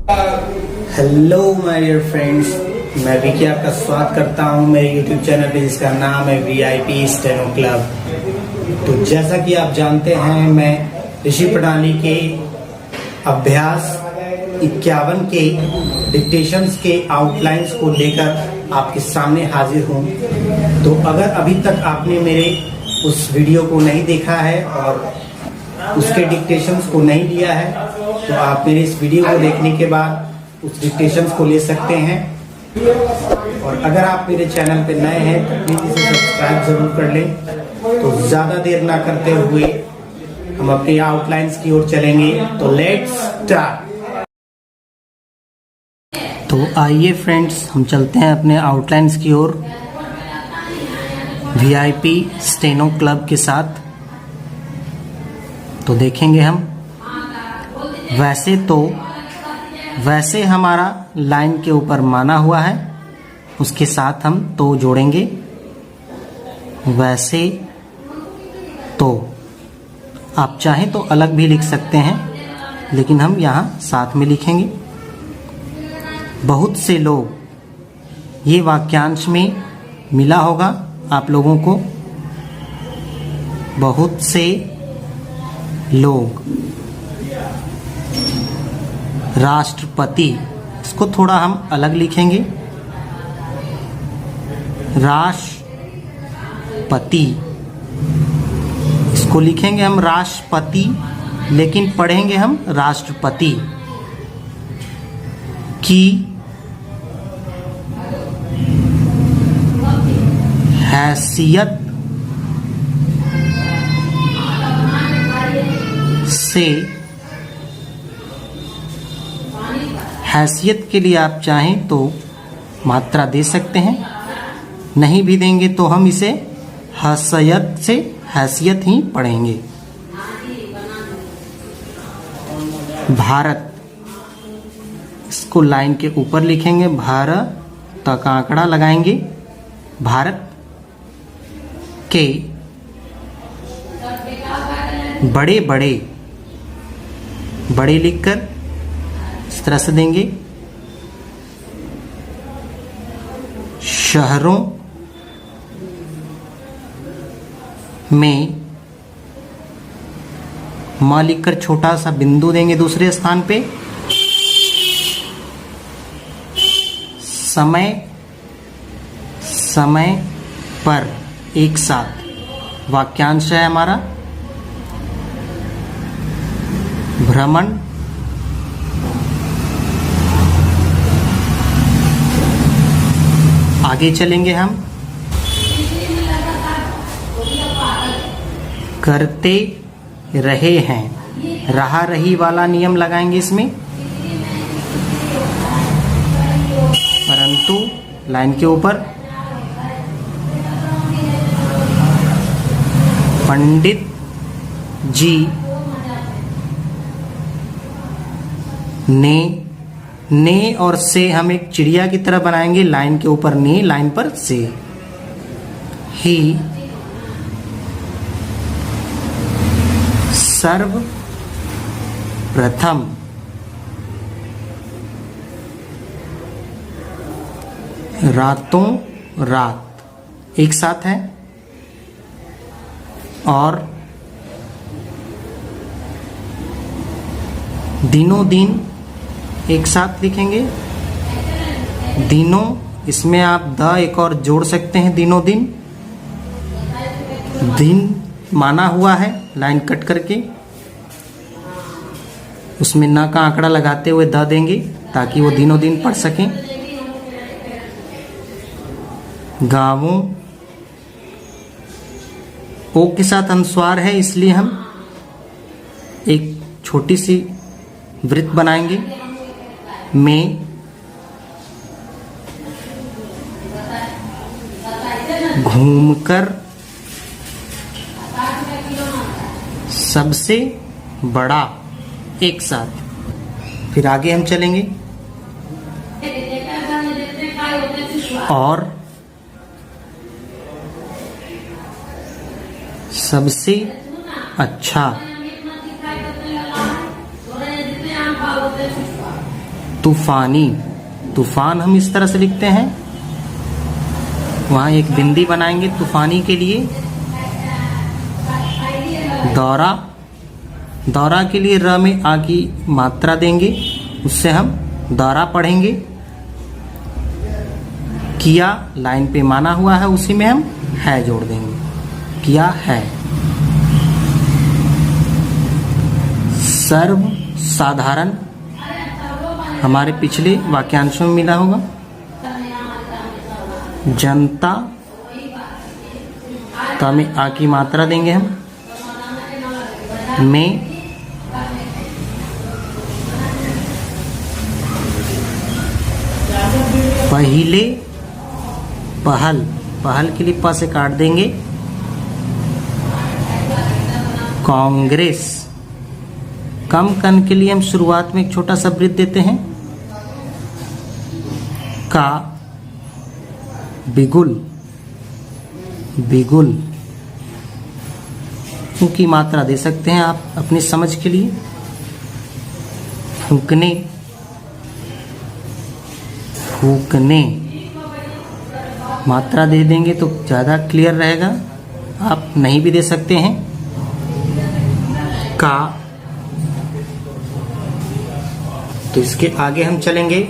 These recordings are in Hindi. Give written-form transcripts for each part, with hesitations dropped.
हेलो माय डियर फ्रेंड्स, मैं विकी आपका स्वागत करता हूं मेरे यूट्यूब चैनल पे जिसका नाम है VIP स्टेनो क्लब। तो जैसा कि आप जानते हैं, मैं ऋषि प्रणाली के अभ्यास 51 के डिक्टेशंस के आउटलाइंस को लेकर आपके सामने हाजिर हूं। तो अगर अभी तक आपने मेरे उस वीडियो को नहीं देखा है और उसके डिक्टेशंस को नहीं लिया है, तो आप मेरे इस वीडियो को देखने के बाद उस डिक्टेशंस को ले सकते हैं। और अगर आप मेरे चैनल पे नए हैं तो प्लीज इसे सब्सक्राइब जरूर कर लें। तो ज्यादा देर ना करते हुए हम अपने आउटलाइंस की ओर चलेंगे। तो लेट्स स्टार्ट। तो आइए फ्रेंड्स, हम चलते हैं अपने आउटलाइंस की ओर VIP स्टेनो क्लब के साथ। तो देखेंगे हम वैसे हमारा लाइन के ऊपर माना हुआ है, उसके साथ हम तो जोड़ेंगे। वैसे तो आप चाहें तो अलग भी लिख सकते हैं, लेकिन हम यहाँ साथ में लिखेंगे। बहुत से लोग, ये वाक्यांश में मिला होगा आप लोगों को। बहुत से लोग, राष्ट्रपति, इसको थोड़ा हम अलग लिखेंगे। राष्ट्रपति, इसको लिखेंगे हम राष्ट्रपति, लेकिन पढ़ेंगे हम राष्ट्रपति। की हैसियत से, हैसियत के लिए आप चाहें तो मात्रा दे सकते हैं, नहीं भी देंगे तो हम इसे हैसियत से हैसियत ही पढ़ेंगे। भारत, इसको लाइन के ऊपर लिखेंगे, भारत तक आंकड़ा लगाएंगे। भारत के बड़े बड़े लिखकर इस तरह से देंगे। शहरों में मां लिखकर छोटा सा बिंदु देंगे दूसरे स्थान पे। समय पर, एक साथ वाक्यांश है हमारा। भ्रमण आगे चलेंगे हम। करते रहे हैं, रहा रही वाला नियम लगाएंगे इसमें। परंतु लाइन के ऊपर पंडित जी ने और से हम एक चिड़िया की तरह बनाएंगे। लाइन के ऊपर ने, लाइन पर से। ही सर्वप्रथम रातों रात, एक साथ है। और दिनों दिन, एक साथ लिखेंगे। दिनों, इसमें आप द एक और जोड़ सकते हैं। दिनों दिन, दिन माना हुआ है, लाइन कट करके उसमें न का आंकड़ा लगाते हुए द देंगे ताकि वो दिनों दिन पढ़ सकें। गांवों, ओ के साथ अनुस्वार है, इसलिए हम एक छोटी सी वृत्त बनाएंगे। में घूमकर सबसे बड़ा, एक साथ। फिर आगे हम चलेंगे। और सबसे अच्छा, तूफानी, तूफान हम इस तरह से लिखते हैं, वहां एक बिंदी बनाएंगे तूफानी के लिए। दौरा, दौरा के लिए र में आ की मात्रा देंगे, उससे हम दौरा पढ़ेंगे। किया लाइन पे माना हुआ है, उसी में हम है जोड़ देंगे, किया है। सर्व साधारण हमारे पिछले वाक्यांशों में मिला होगा। जनता ता में आ की मात्रा देंगे हम। में पहले, पहल, पहल के लिए प से काट देंगे। कांग्रेस, कम कन के लिए हम शुरुआत में एक छोटा सा वृत्त देते हैं। का, बिगुल, बिगुल की मात्रा दे सकते हैं आप अपनी समझ के लिए। फूकने, फूकने मात्रा दे देंगे तो ज़्यादा क्लियर रहेगा, आप नहीं भी दे सकते हैं। का, तो इसके आगे हम चलेंगे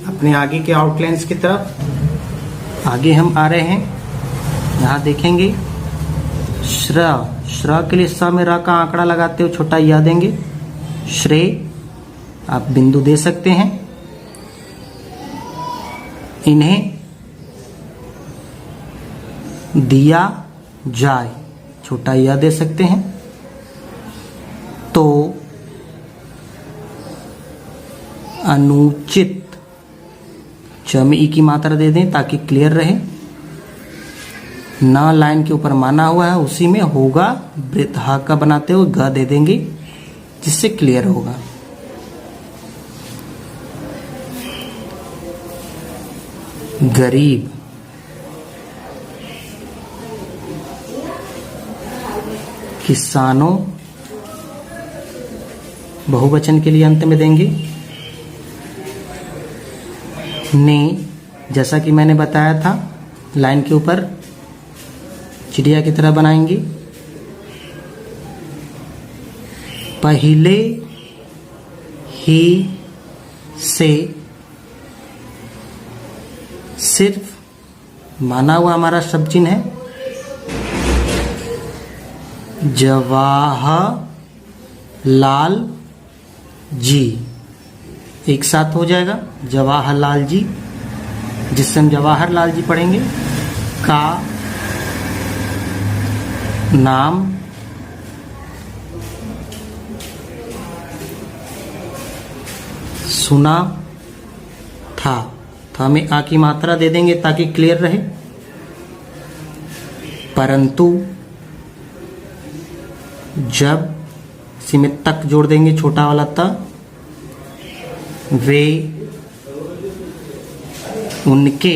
अपने आगे के आउटलाइंस की तरफ। आगे हम आ रहे हैं, यहाँ देखेंगे श्र, श्र के लिए स में र का आंकड़ा लगाते हुए छोटा या देंगे। श्रेय, आप बिंदु दे सकते हैं। इन्हें दिया जाए, छोटा या दे सकते हैं। तो अनुचित, च में ई की मात्रा दे दें ताकि क्लियर रहे। न लाइन के ऊपर माना हुआ है, उसी में होगा वृत्त हा का बनाते हुए ग दे देंगे जिससे क्लियर होगा। गरीब, किसानों, बहुवचन के लिए अंत में देंगे। ने, जैसा कि मैंने बताया था, लाइन के ऊपर चिड़िया की तरह बनाएंगे। पहले ही से, सिर्फ माना हुआ हमारा शब्द चिन्ह है। जवाहरलाल जी, एक साथ हो जाएगा जवाहरलाल जी, जिससे हम जवाहरलाल जी पढ़ेंगे। का नाम, सुना था, था में आ की मात्रा दे देंगे ताकि क्लियर रहे। परंतु, जब इसी में तक जोड़ देंगे छोटा वाला त। वे, उनके,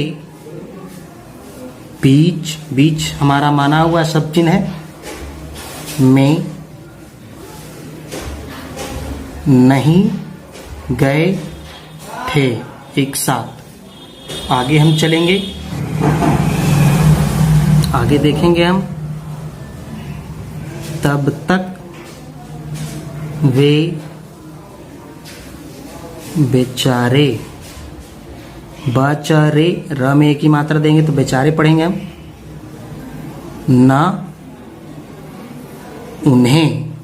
बीच, बीच हमारा माना हुआ शब्द चिन्ह है। में नहीं गए थे, एक साथ। आगे हम चलेंगे, आगे देखेंगे हम। तब तक वे बेचारे, बचारे, र में एक ही मात्रा देंगे तो बेचारे पढ़ेंगे हम। ना उन्हें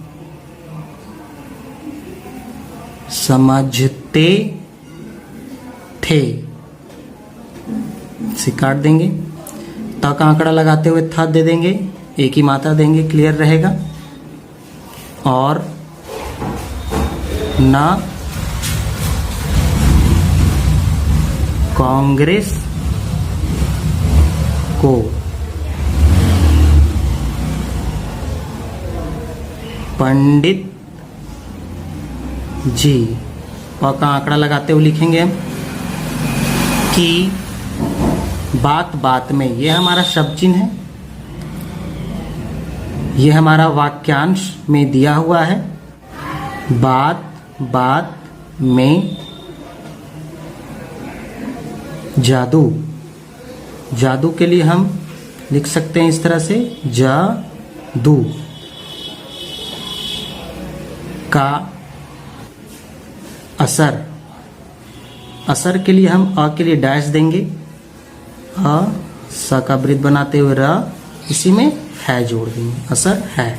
समझते थे, से काट देंगे। ता का आंकड़ा लगाते हुए था दे देंगे, एक ही मात्रा देंगे, क्लियर रहेगा। और ना कांग्रेस को पंडित जी, प का आंकड़ा लगाते हुए लिखेंगे हम। कि बात बात में, यह हमारा शब्द चिन्ह है, यह हमारा वाक्यांश में दिया हुआ है। बात बात में जादू। जादू के लिए हम लिख सकते हैं इस तरह से, जादू। का असर। असर के लिए हम अ के लिए डैश देंगे, अ स का वृत्त बनाते हुए र, इसी में है जोड़ देंगे, असर है।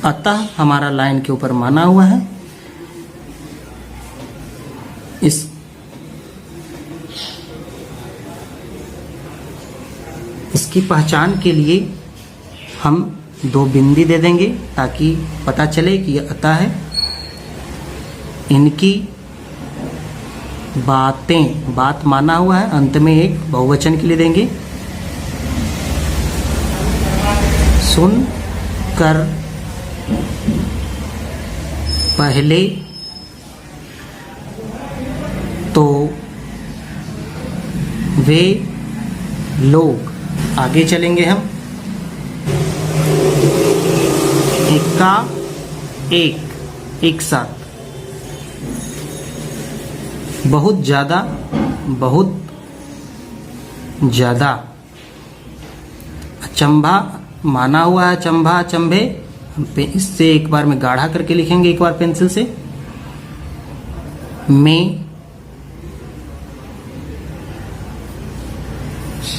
अतः हमारा लाइन के ऊपर माना हुआ है। इसकी पहचान के लिए हम 2 बिंदी दे देंगे ताकि पता चले कि यह अतः है। इनकी बातें, बात माना हुआ है, अंत में एक बहुवचन के लिए देंगे। सुन कर पहले तो वे लोग, आगे चलेंगे हम, एका एक साथ, बहुत ज्यादा, बहुत ज्यादा। अचंभा माना हुआ है, अचंभा, अचंभे, इससे एक बार में गाढ़ा करके लिखेंगे, एक बार पेंसिल से। में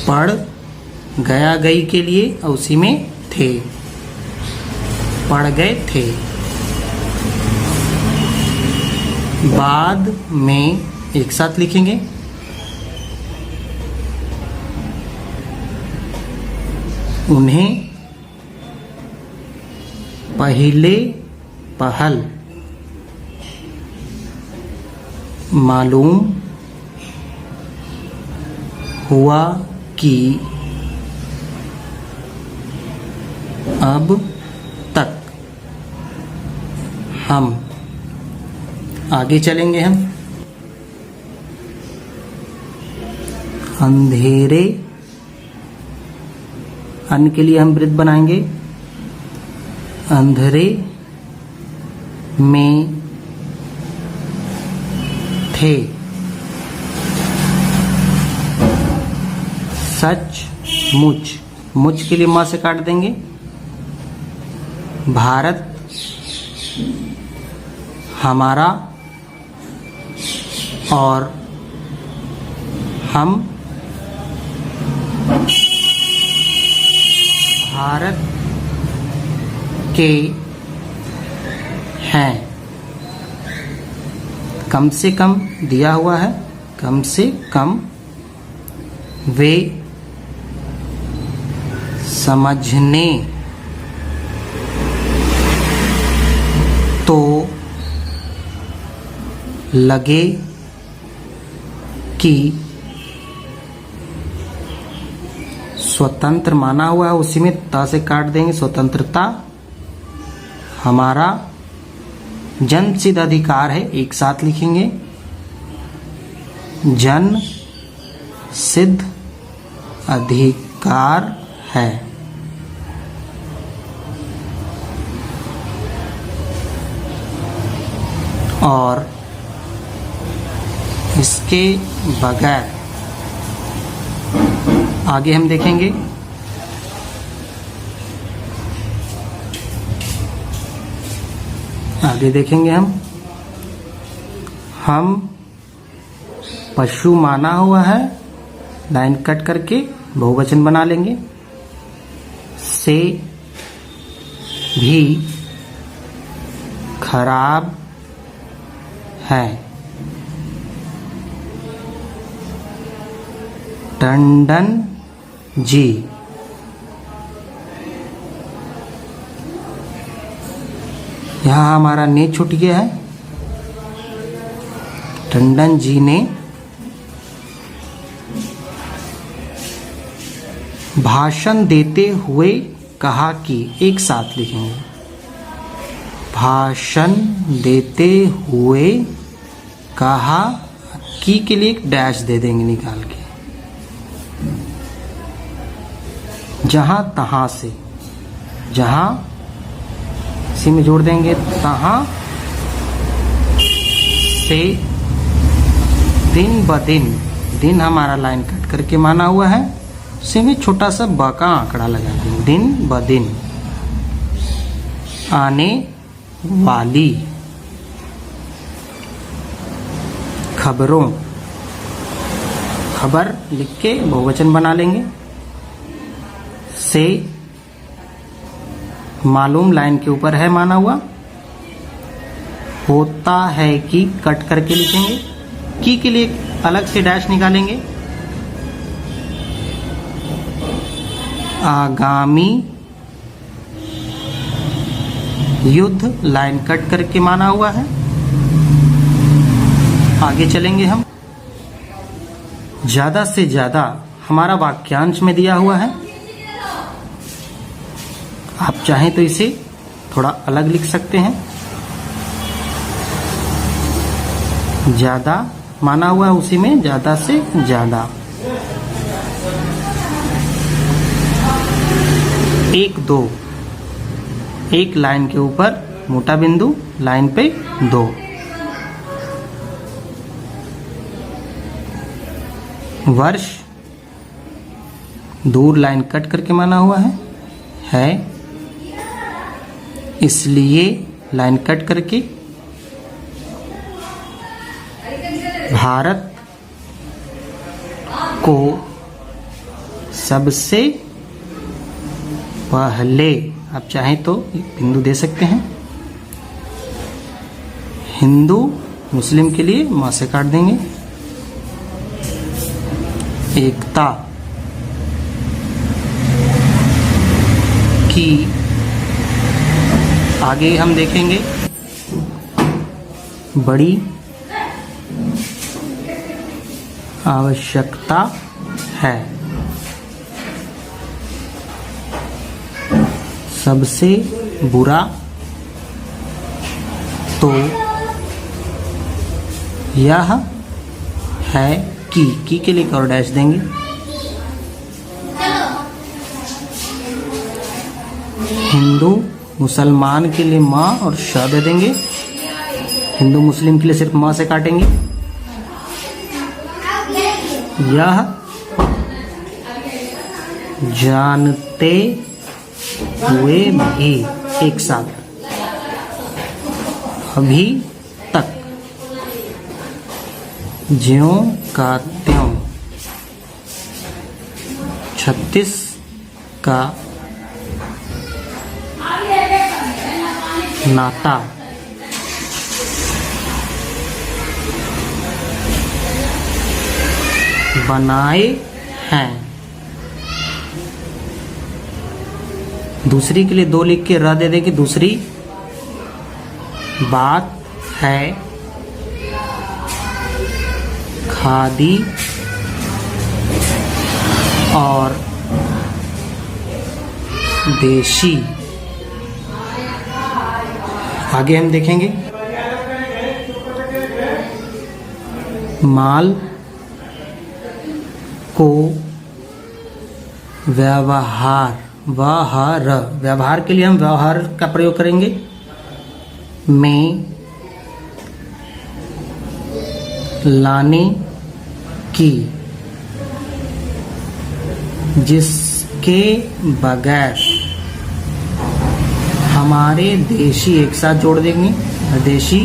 पढ़ गया, गई के लिए, और उसी में थे, पढ़ गए थे। बाद में एक साथ लिखेंगे, उन्हें पहले, पहल, मालूम हुआ कि अब तक हम, आगे चलेंगे हम, अंधेरे, अन के लिए हम वृत्त बनाएंगे, अंधेरे में थे, सच मुच, मुच के लिए मां से काट देंगे, भारत हमारा और हम भारत के हैं। कम से कम दिया हुआ है, कम से कम वे समझने तो लगे कि स्वतंत्र माना हुआ है, उसी में ता से काट देंगे, स्वतंत्रता हमारा जन सिद्ध अधिकार है, एक साथ लिखेंगे, जन सिद्ध अधिकार है। और इसके बगैर आगे हम देखेंगे, आगे देखेंगे हम पशु माना हुआ है, लाइन कट करके बहुवचन बना लेंगे, से भी खराब है, टंडन जी। यहाँ हमारा ने छूट गया है, टंडन जी ने भाषण देते हुए कहा कि, एक साथ लिखेंगे, भाषण देते हुए कहा कि के लिए एक डैश दे देंगे निकाल के, जहां तहां से, जहां इसी में जोड़ देंगे, तहां से दिन ब दिन, दिन हमारा लाइन कट करके माना हुआ है, उसी में छोटा सा ब का आंकड़ा लगा देंगे। दिन ब दिन, आने वाली खबरों, खबर लिख के बहुवचन बना लेंगे। से मालूम लाइन के ऊपर है माना हुआ, होता है कि कट करके लिखेंगे, की के लिए अलग से डैश निकालेंगे। आगामी युद्ध लाइन कट करके माना हुआ है। आगे चलेंगे हम। ज्यादा से ज्यादा हमारा वाक्यांश में दिया हुआ है, आप चाहें तो इसे थोड़ा अलग लिख सकते हैं। ज्यादा माना हुआ है, उसी में ज्यादा से ज्यादा। एक दो, एक लाइन के ऊपर मोटा बिंदु, लाइन पे दो। वर्ष दूर लाइन कट करके माना हुआ है इसलिए लाइन कट करके। भारत को सबसे पहले, आप चाहें तो बिंदु दे सकते हैं। हिंदू मुस्लिम के लिए मां से काट देंगे। एकता की आगे हम देखेंगे, बड़ी आवश्यकता है। सबसे बुरा तो यह है की के लिए एक और डैश देंगे। हिंदू मुसलमान के लिए मां और श दे देंगे। हिंदू मुस्लिम के लिए सिर्फ मां से काटेंगे। यह जानते हुए भी, एक साथ, अभी तक ज्यों का त्यों, 36 का नाता, बनाए हैं। दूसरी के लिए दो लिख के र दे देंगे। दूसरी बात है खादी और देशी। आगे हम देखेंगे, माल को व्यवहार, व्यवहार के लिए हम व्यवहार का प्रयोग करेंगे। में लाने की, जिसके बगैर, हमारे देशी, एक साथ जोड़ देंगे, देशी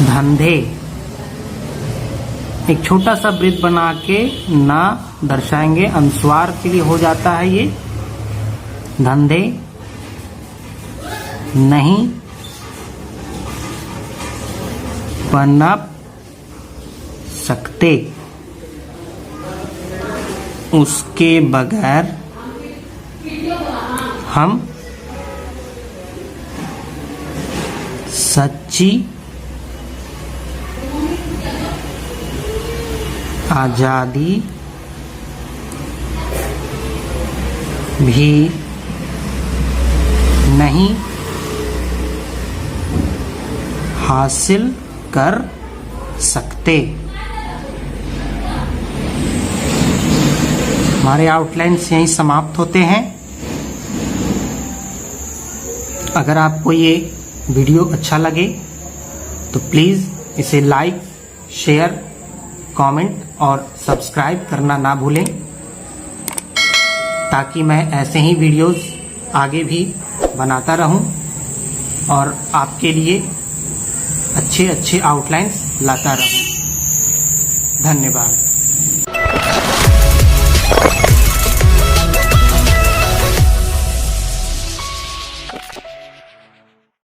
धंधे। एक छोटा सा वृत्त बना के ना दर्शाएंगे, अनुस्वार के लिए हो जाता है ये। धंधे नहीं पनप सकते, उसके बगैर हम सच्ची आजादी भी नहीं हासिल कर सकते। हमारे आउटलाइन्स यहीं समाप्त होते हैं। अगर आपको ये वीडियो अच्छा लगे तो प्लीज़ इसे लाइक शेयर, कमेंट और सब्सक्राइब करना ना भूलें, ताकि मैं ऐसे ही वीडियोस आगे भी बनाता रहूं और आपके लिए अच्छे अच्छे आउटलाइंस लाता रहूं। धन्यवाद।